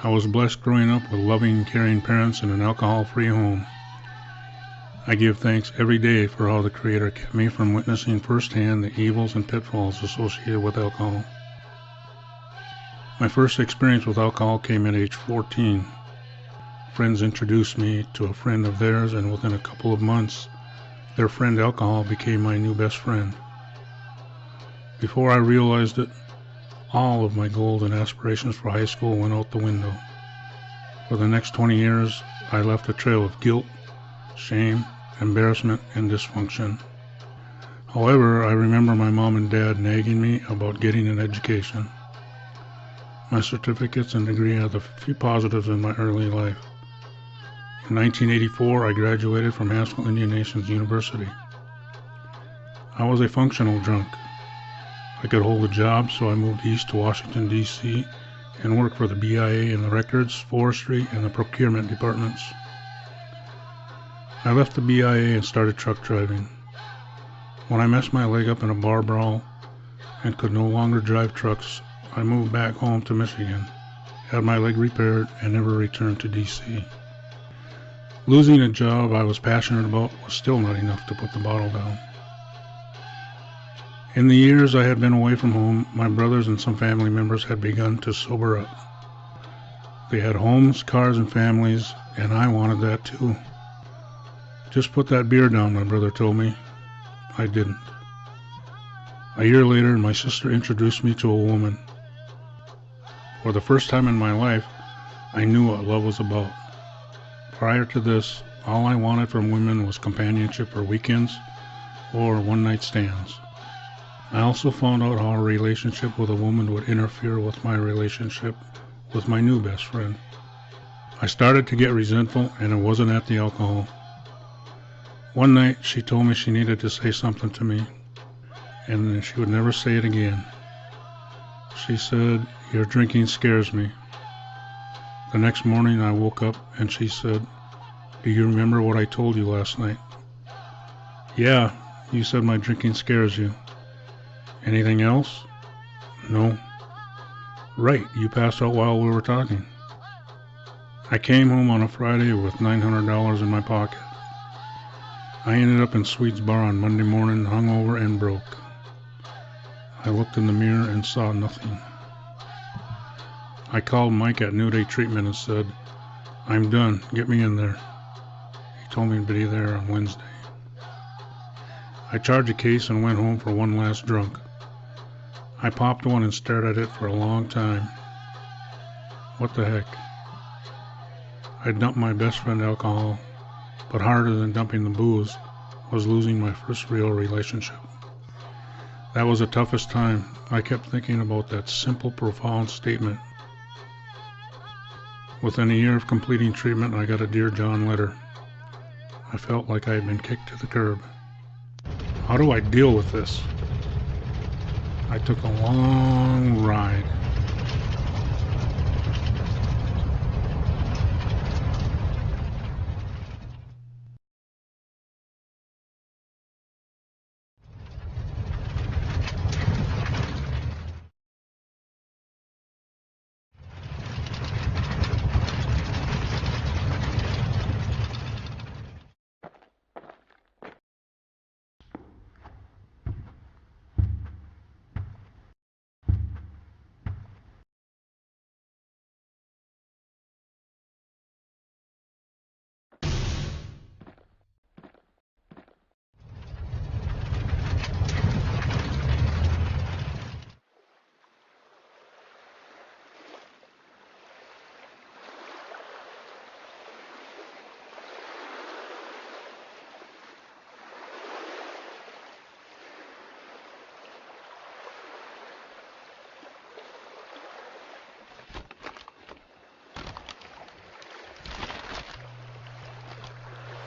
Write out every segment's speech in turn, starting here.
I was blessed growing up with loving, caring parents in an alcohol-free home. I give thanks every day for how the Creator kept me from witnessing firsthand the evils and pitfalls associated with alcohol. My first experience with alcohol came at age 14. Friends introduced me to a friend of theirs, and within a couple of months, their friend alcohol became my new best friend. Before I realized it, all of my goals and aspirations for high school went out the window. For the next 20 years, I left a trail of guilt, shame, embarrassment, and dysfunction. However, I remember my mom and dad nagging me about getting an education. My certificates and degree are the few positives in my early life. In 1984, I graduated from Haskell Indian Nations University. I was a functional drunk. I could hold a job, so I moved east to Washington, D.C. and worked for the BIA in the records, forestry, and the procurement departments. I left the BIA and started truck driving. When I messed my leg up in a bar brawl and could no longer drive trucks, I moved back home to Michigan, had my leg repaired, and never returned to D.C. Losing a job I was passionate about was still not enough to put the bottle down. In the years I had been away from home, my brothers and some family members had begun to sober up. They had homes, cars, and families, and I wanted that too. Just put that beer down, my brother told me. I didn't. A year later, my sister introduced me to a woman. For the first time in my life, I knew what love was about. Prior to this, all I wanted from women was companionship for weekends or one-night stands. I also found out how a relationship with a woman would interfere with my relationship with my new best friend. I started to get resentful, and it wasn't at the alcohol. One night, she told me she needed to say something to me, and then she would never say it again. She said, "Your drinking scares me." The next morning I woke up and she said, "Do you remember what I told you last night?" "Yeah, you said my drinking scares you." "Anything else?" "No." "Right, you passed out while we were talking." I came home on a Friday with $900 in my pocket. I ended up in Sweet's bar on Monday morning, hungover and broke. I looked in the mirror and saw nothing. I called Mike at New Day Treatment and said, "I'm done, get me in there." He told me to be there on Wednesday. I charged a case and went home for one last drunk. I popped one and stared at it for a long time. What the heck? I dumped my best friend alcohol, but harder than dumping the booze was losing my first real relationship. That was the toughest time. I kept thinking about that simple, profound statement. Within a year of completing treatment, I got a Dear John letter. I felt like I had been kicked to the curb. How do I deal with this? I took a long ride.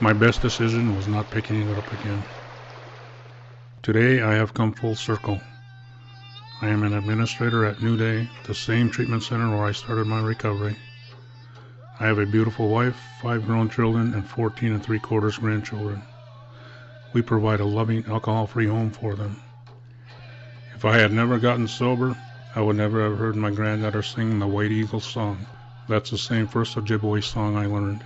My best decision was not picking it up again. Today I have come full circle. I am an administrator at New Day, the same treatment center where I started my recovery. I have a beautiful wife, 5 grown children, and 14 3/4 grandchildren. We provide a loving, alcohol-free home for them. If I had never gotten sober, I would never have heard my granddaughter sing the White Eagle song, That's the same first Ojibwe song I learned.